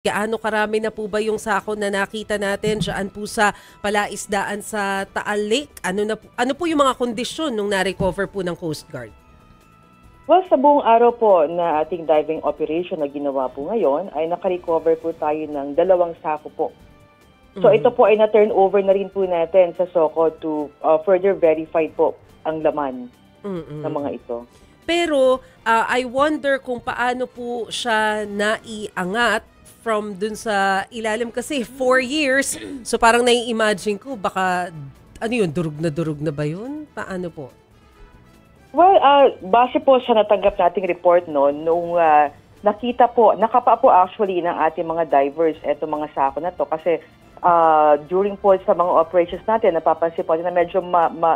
Gaano karami na po ba yung sako na nakita natin diyan po sa palaisdaan sa Taal Lake? Ano po yung mga kondisyon nung na-recover po ng Coast Guard? Well, sa buong araw po na ating diving operation na ginawa po ngayon, ay nakarecover po tayo ng 2 sako po. So ito po ay na-turn over na rin po natin sa SOCO to further verify po ang laman ng mga ito. Pero I wonder kung paano po siya naiangat from dun sa ilalim kasi 4 years. So parang nai-imagine ko baka durog na ba yun? Paano po? Well, base po sa natanggap nating report nung nakapa po actually ng ating mga divers eto mga sako na to kasi during po sa mga operations natin, napapansin po na medyo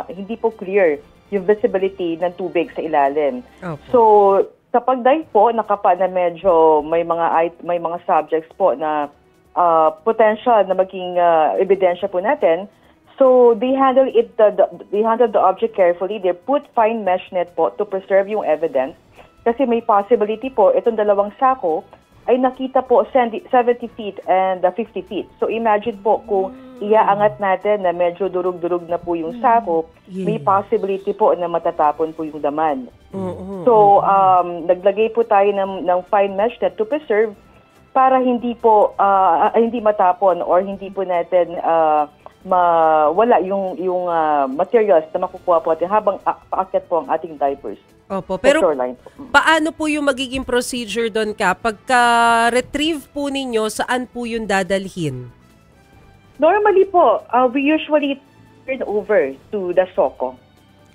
hindi po clear yung visibility ng tubig sa ilalim. Okay. So, sa pag-dive po, nakapa na medyo may mga subjects po na potential na maging ebidensya po natin. So, they handle the object carefully. They put fine mesh net po to preserve yung evidence. Kasi may possibility po, itong 2 sako ay nakita po 70 feet and 50 feet. So, imagine po kung iaangat natin na medyo durug-durug na po yung sako, may possibility po na matatapon po yung laman. So, naglagay po tayo ng fine mesh net to preserve para hindi po hindi matapon or hindi po natin mawala yung materials na makukuha po natin habang paakyat po ang ating divers. Opo, pero paano po yung magiging procedure doon pagka retrieve po ninyo, saan po yung dadalhin? Normally po, we usually turn over to the SOCO.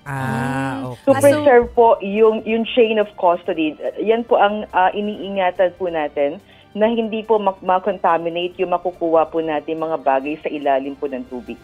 Okay. To preserve po yung chain of custody. Yan po ang iniingatan po natin na hindi po ma-contaminate yung makukuha po natin mga bagay sa ilalim po ng tubig.